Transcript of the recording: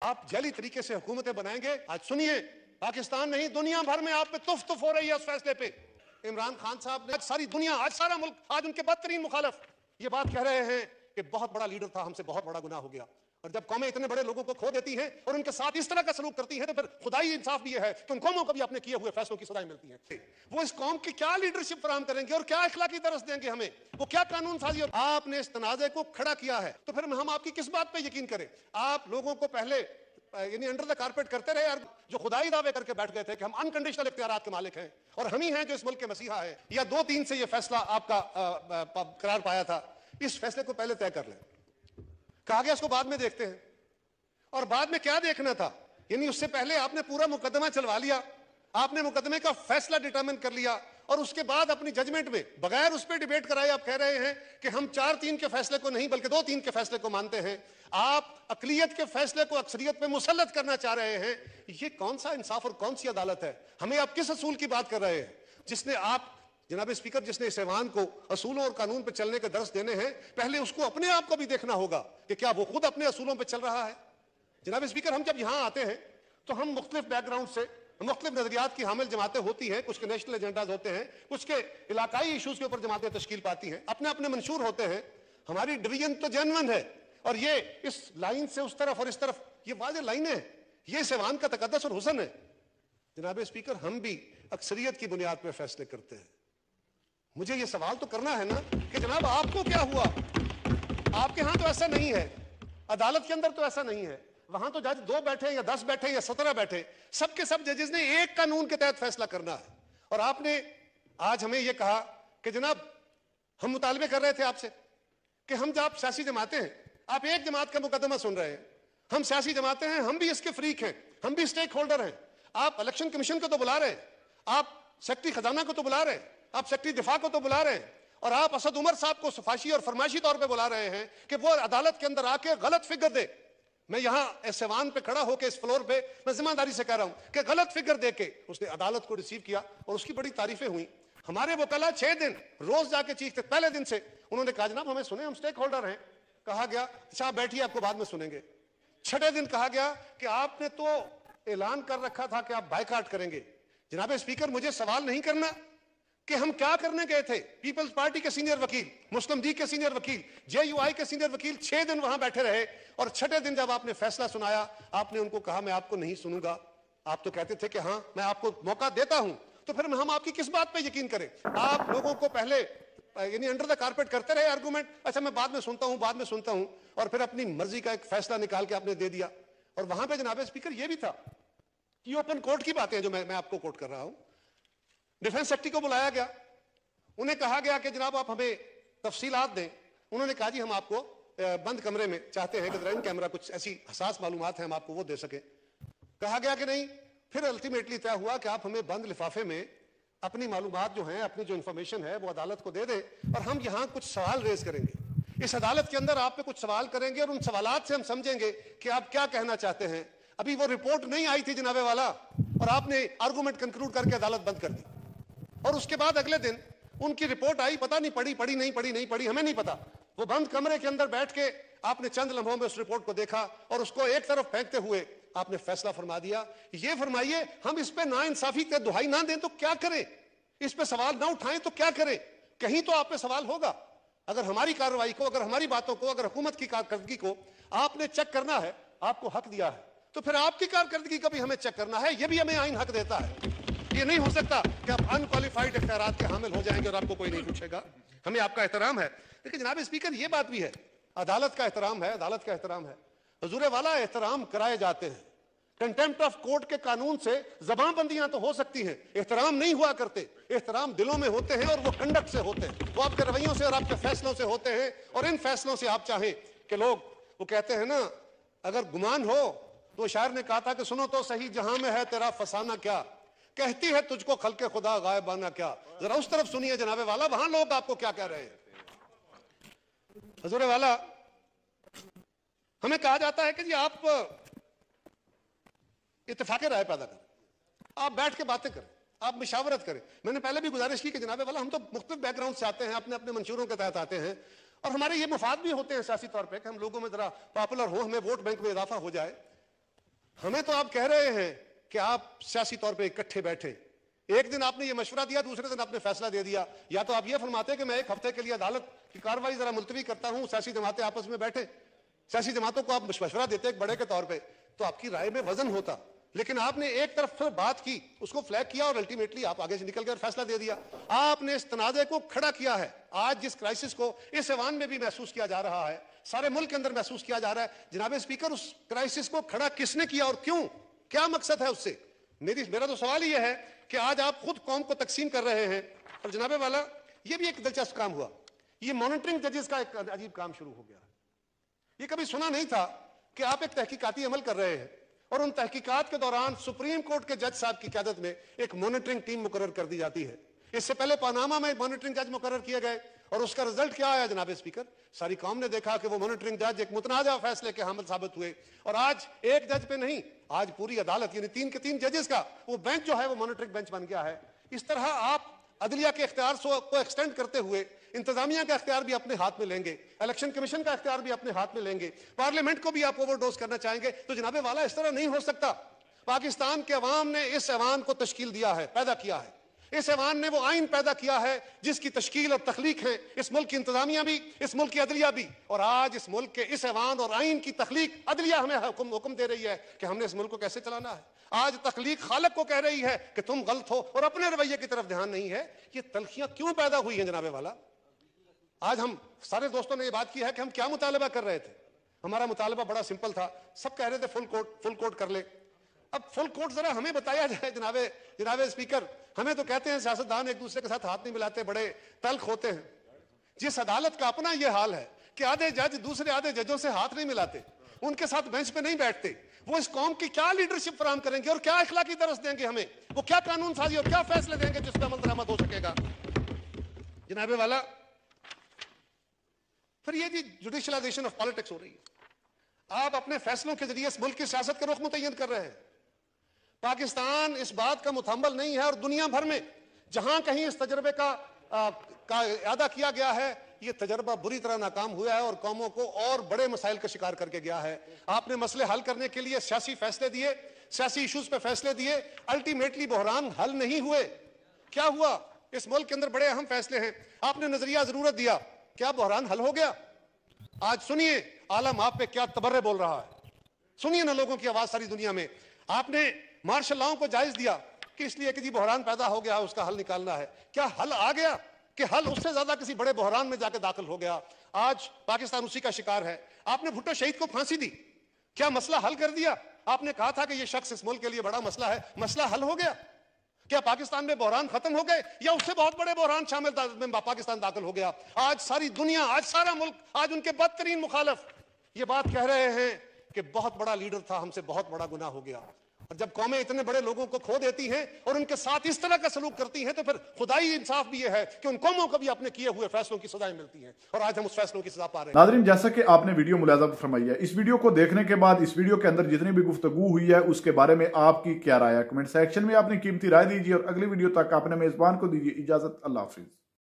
आप जैली तरीके से हुकूमतें बनाएंगे। आज सुनिए, पाकिस्तान नहीं दुनिया भर में आप पे तुफ तुफ हो रही है उस फैसले पे। इमरान खान साहब ने, सारी दुनिया, आज सारा मुल्क, आज उनके बदतरीन मुखालिफ ये बात कह रहे हैं कि बहुत बड़ा लीडर था, हमसे बहुत बड़ा गुनाह हो गया। और जब कौमें इतने बड़े लोगों को खो देती हैं और उनके साथ इस तरह का सलूक करती हैं, तो फिर खुदाई इंसाफ भी ये है कि उन कौमों को भी अपने किए हुए फैसलों की सजाएं मिलती हैं। वो इस कौम की क्या लीडरशिप फराहम करेंगे और क्या इखलाकी दरस देंगे हमें, वो क्या कानून साजी। और आपने इस तनाज़े को खड़ा किया है, तो फिर हम आपकी किस बात पे यकीन करें? आप लोगों को पहले यानी अंडर द कारपेट करते रहे, यार जो खुदाई दावे करके बैठ गए थे कि हम अनकंडीशनल इख्तियारात के मालिक हैं और हम ही हैं जो इस मुल्क के मसीहा है, या 2-3 से ये फैसला आपका करार पाया था, इस फैसले को पहले तय कर लें। कहा गया इसको बाद में देखते हैं, और बाद में क्या देखना था? यानी उससे पहले आपने पूरा मुकदमा चलवा लिया, आपने मुकदमे का फैसला डिटरमिन कर लिया, और उसके बाद अपनी जजमेंट में बगैर उस पर डिबेट कराए आप कह रहे हैं कि हम 4-3 के फैसले को नहीं बल्कि 2-3 के फैसले को मानते हैं। आप अकलियत के फैसले को अक्सरियत पे मुसल्लत करना चाह रहे हैं। ये कौन सा इंसाफ और कौन सी अदालत है? हमें आप किस असूल की बात कर रहे हैं जिसने आप, जनाब स्पीकर, जिसने इस ऐवान को असूलों और कानून पे चलने के दर्स देने हैं, पहले उसको अपने आप को भी देखना होगा कि क्या वो खुद अपने असूलों पे चल रहा है। जनाब स्पीकर, हम जब यहाँ आते हैं तो हम मुख्तलिफ बैकग्राउंड से, मुख्तलिफ नजरियात की हामिल जमातें होती हैं, कुछ के नेशनल एजेंडाज होते हैं, कुछ के इलाकाई इशूज के ऊपर जमातें तश्कील पाती हैं, अपने अपने मंशूर होते हैं। हमारी डिवीजन तो जेन्युइन है, और ये इस लाइन से उस तरफ और इस तरफ ये वाज़ेह लाइनें हैं, ये इस ऐवान का तकद्दुस और हुस्न है। जनाब स्पीकर, हम भी अक्सरियत की बुनियाद पर फैसले करते हैं। मुझे ये सवाल तो करना है ना कि जनाब आपको क्या हुआ? आपके यहां तो ऐसा नहीं है, अदालत के अंदर तो ऐसा नहीं है। वहां तो जज 2 बैठे या 10 बैठे या 17 बैठे, सबके सब जजेस ने एक कानून के तहत फैसला करना है। और आपने आज हमें यह कहा कि जनाब हम मुतालबे कर रहे थे आपसे कि हम जब सियासी जमातें हैं, आप एक जमात का मुकदमा सुन रहे हैं, हम सियासी जमातें हैं, हम भी इसके फ्रीक हैं, हम भी स्टेक होल्डर हैं। आप इलेक्शन कमीशन को तो बुला रहे हैं, आप सेक्रेटरी खजाना को तो बुला रहे हैं, आप सेक्रेटरी दिफा को तो बुला रहे हैं, और आप असद उमर साहब को सफाशी और फरमाइशी तौर पे बुला रहे हैं कि वो अदालत के अंदर आके गलत फिगर दे। मैं यहां इस ऐवान पे खड़ा होकर इस फ्लोर पे मैं जिम्मेदारी से कह रहा हूं कि गलत फिगर दे के उसने अदालत को रिसीव किया, और उसकी बड़ी तारीफें हुई। हमारे वकला 6 दिन रोज जाके चीखते, पहले दिन से उन्होंने कहा जनाब हमें सुने, हम स्टेक होल्डर हैं। कहा गया अच्छा आप बैठिए, आपको बाद में सुनेंगे। 6ठे दिन कहा गया कि आपने तो ऐलान कर रखा था कि आप बायकाट करेंगे। जनाब स्पीकर, मुझे सवाल नहीं करना कि हम क्या करने गए थे। पीपल्स पार्टी के सीनियर वकील, मुस्लिम लीग के सीनियर वकील, JUI के सीनियर वकील 6 दिन वहां बैठे रहे, और 6ठे दिन जब आपने फैसला सुनाया, आपने उनको कहा मैं आपको नहीं सुनूंगा। आप तो कहते थे कि हाँ मैं आपको मौका देता हूं, तो फिर हम आपकी किस बात पे यकीन करें? आप लोगों को पहले यानी अंडर द कारपेट करते रहे आर्गूमेंट, अच्छा मैं बाद में सुनता हूं, बाद में सुनता हूं, और फिर अपनी मर्जी का एक फैसला निकाल के आपने दे दिया। और वहां पे जनाब स्पीकर ये भी था कि ओपन कोर्ट की बातें जो मैं आपको कोर्ट कर रहा हूं, डिफेंस सेक्रेटरी को बुलाया गया, उन्हें कहा गया कि जनाब आप हमें तफसीलात दें। उन्होंने कहा जी हम आपको बंद कमरे में चाहते हैं कि रैन कैमरा कुछ ऐसी हसास मालूमात हैं हम आपको वो दे सके। कहा गया कि नहीं। फिर अल्टीमेटली तय हुआ कि आप हमें बंद लिफाफे में अपनी मालूमात जो हैं, अपनी जो इंफॉर्मेशन है वो अदालत को दे दें, और हम यहाँ कुछ सवाल रेज करेंगे। इस अदालत के अंदर आप पे कुछ सवाल करेंगे, और उन सवालात से हम समझेंगे कि आप क्या कहना चाहते हैं। अभी वो रिपोर्ट नहीं आई थी जनाबे वाला, और आपने आर्गूमेंट कंक्लूड करके अदालत बंद कर दी। और उसके बाद अगले दिन उनकी रिपोर्ट आई, पता नहीं पढ़ी नहीं पढ़ी हमें नहीं पता। वो बंद कमरे के अंदर बैठ के आपने चंद लम्हों में उस रिपोर्ट को देखा, और उसको एक तरफ फेंकते हुए आपने फैसला फरमा दिया। ये फरमाइए, हम इस पे नाइंसाफी के दुहाई ना दें तो क्या करें? इस पे सवाल ना उठाएं तो क्या करें? कहीं तो आप पे सवाल होगा। अगर हमारी कार्रवाई को, अगर हमारी बातों को, अगर हुकूमत की कारकर्दगी को आपने चेक करना है, आपको हक दिया है, तो फिर आपकी कारकर्दगी का भी हमें चेक करना है। ये भी हमें आईन हक देता है। ये नहीं हो सकता कि आप अनक्वालिफाइड इख्तियारात के हामिल हो जाएंगे और आपको कोई नहीं पूछेगा। हमें आपका एहतराम है, लेकिन जनाब स्पीकर ये बात भी है, अदालत का एहतराम है, अदालत का एहतराम है। हुजूर वाला एहतराम कराए जाते हैं। कंटेम्प्ट ऑफ कोर्ट के कानून से जबानबंदियां तो हो सकती हैं, एहतराम नहीं हुआ करते। एहतराम दिलों में होते हैं, और वो कंडक्ट से होते हैं, वो आपके रवैयों से और आपके फैसलों से होते हैं। और इन फैसलों से आप चाहें कि लोग, वो कहते हैं ना, अगर गुमान हो तो शायर ने कहा था कि सुनो तो सही जहां में है तेरा फसाना क्या, कहती है तुझको खल्के खुदा गायबाना क्या। जरा उस तरफ सुनिए जनाबे वाला, वहां लोग आपको क्या कह रहे हैं। हुजूर वाला, हमें कहा जाता है कि जी आप इत्तेफाक राय पैदा करें, आप बैठ के बातें करें, आप मशावरत करें। मैंने पहले भी गुजारिश की कि जनाबे वाला, हम तो मुख्तलिफ बैकग्राउंड से आते हैं, अपने अपने मंशूरों के तहत आते हैं, और हमारे ये मफाद भी होते हैं सियासी तौर पे कि हम लोगों में जरा पॉपुलर हो, हमें वोट बैंक में इजाफा हो जाए। हमें तो आप कह रहे हैं कि आप सियासी तौर पे इकट्ठे बैठे, एक दिन आपने ये मशवरा दिया, दूसरे दिन आपने फैसला दे दिया। या तो आप ये फरमाते कि मैं एक हफ्ते के लिए अदालत की कार्रवाई जरा मुलतवी करता हूं, सियासी जमातें आपस में बैठे, सियासी जमातों को आप मशवरा देते एक बड़े के तौर पे, तो आपकी राय में वजन होता। लेकिन आपने एक तरफ बात की, उसको फ्लैग किया और अल्टीमेटली आप आगे से निकल कर फैसला दे दिया। आपने इस तनाज़े को खड़ा किया है। आज जिस क्राइसिस को इस ऐवान में भी महसूस किया जा रहा है, सारे मुल्क के अंदर महसूस किया जा रहा है, जनाब स्पीकर उस क्राइसिस को खड़ा किसने किया और क्यों, क्या मकसद है उससे? मेरा तो सवाल ये है कि आज आप खुद कौम को तकसीम कर रहे हैं। और जनाबे वाला, ये भी एक दिलचस्प काम हुआ, ये मॉनिटरिंग जजेस का एक अजीब काम शुरू हो गया। ये कभी सुना नहीं था कि आप एक तहकीकाती अमल कर रहे हैं और उन तहकीकात के दौरान सुप्रीम कोर्ट के जज साहब की क़यादत में एक मॉनिटरिंग टीम मुकर्रर कर दी जाती है। इससे पहले पनामा में मॉनिटरिंग जज मुकर्रर किए गए और उसका रिजल्ट क्या आया जनाब स्पीकर? सारी कौम ने देखा कि वो मॉनिटरिंग जज एक मुतनाज़ा फैसले के हामिल साबित हुए। और आज एक जज पे नहीं, आज पूरी अदालत यानी 3 के 3 जजेस का वो बेंच जो है वो मॉनिटरिंग बेंच बन गया है। इस तरह आप अदलिया के इख्तियार को एक्सटेंड करते हुए इंतजामिया का इख्तियार भी अपने हाथ में लेंगे, इलेक्शन कमीशन का इख्तियार भी अपने हाथ में लेंगे, पार्लियामेंट को भी आप ओवरडोज करना चाहेंगे। तो जनाबे वाला, इस तरह नहीं हो सकता। पाकिस्तान के अवाम ने इस ऐवान को तश्कील दिया है, पैदा किया है। इस ऐवान ने वो आइन पैदा किया है जिसकी तश्कील और तख्लीक है इस मुल्क की इंतजामिया भी, इस मुल्क की अदलिया भी। और आज इस मुल्क के इस ऐवान और आइन की तख्लीक अदलिया हमें हुक्म दे रही है कि हमने इस मुल्क को कैसे चलाना है। आज तख्लीक खालिक को कह रही है कि तुम गलत हो और अपने रवैये की तरफ ध्यान नहीं है। ये तलखियां क्यों पैदा हुई हैं जनाबे वाला? आज हम सारे दोस्तों ने ये बात की है कि हम क्या मुतालबा कर रहे थे। हमारा मुतालबा बड़ा सिंपल था, सब कह रहे थे फुल कोर्ट कर ले। अब फुल कोर्ट जरा हमें बताया जाए जनाबे स्पीकर। हमें तो कहते हैं सियासतदान एक दूसरे के साथ हाथ नहीं मिलाते, बड़े तल्ख होते हैं। जिस अदालत का अपना ये हाल है कि आधे जज दूसरे आधे जजों से हाथ नहीं मिलाते, उनके साथ बेंच पे नहीं बैठते, वो इस कौम की क्या लीडरशिप फराहम करेंगे और क्या अखलाकी दरस देंगे हमें? वो क्या कानून साजी और क्या फैसले देंगे जिस पर अमल दरामद हो सकेगा? जनाबे वाला, फिर ये जी जुडिशलाइजेशन ऑफ पॉलिटिक्स हो रही है। आप अपने फैसलों के जरिए इस मुल्क की सियासत का रुख मुतय्यन कर रहे हैं। पाकिस्तान इस बात का मुतहम्मल नहीं है और दुनिया भर में जहां कहीं इस तजर्बे का इआदा किया गया है, ये तजर्बा बुरी तरह नाकाम हुआ है और कौमों को और बड़े मसाइल का शिकार करके गया है। आपने मसले हल करने के लिए सियासी फैसले दिए, सियासी इशूज पे फैसले दिए, अल्टीमेटली बहरान हल नहीं हुए। क्या हुआ? इस मुल्क के अंदर बड़े अहम फैसले हैं, आपने नजरिया जरूरत दिया, क्या बहरान हल हो गया? आज सुनिए आलम आप पे क्या तबर्रे बोल रहा है, सुनिए ना लोगों की आवाज सारी दुनिया में। आपने मार्शल लॉ को जायज दिया कि इसलिए कि जी बहरान पैदा हो गया, उसका हल निकालना है। क्या हल आ गया कि हल उससे ज्यादा किसी बड़े बहरान में जाकर दाखिल हो गया? आज पाकिस्तान उसी का शिकार है। आपने भुट्टो शहीद को फांसी दी, क्या मसला हल कर दिया? आपने कहा था कि यह शख्स इस मुल्क के लिए बड़ा मसला है, मसला हल हो गया? क्या पाकिस्तान में बहरान खत्म हो गए या उससे बहुत बड़े बहरान शामिल में पाकिस्तान दाखिल हो गया? आज सारी दुनिया, आज सारा मुल्क, आज उनके बदतरीन मुखालिफ ये बात कह रहे हैं कि बहुत बड़ा लीडर था, हमसे बहुत बड़ा गुनाह हो गया। और जब कौमें इतने बड़े लोगों को खो देती हैं और उनके साथ इस तरह का सलूक करती हैं, तो फिर खुदाई इंसाफ भी ये है कि उन कौमों को भी अपने किए हुए फैसलों की सजाएं मिलती हैं और आज हम उस फैसलों की सजा पा रहे हैं। नाज़रीन, जैसा कि आपने वीडियो मुलाज़ा फरमाई है, इस वीडियो को देखने के बाद इस वीडियो के अंदर जितनी भी गुफ्तगू हुई है उसके बारे में आपकी क्या राय है? कमेंट सेक्शन में अपनी कीमती राय दीजिए और अगली वीडियो तक अपने मेजबान को दीजिए इजाजत। अल्लाह हाफिज।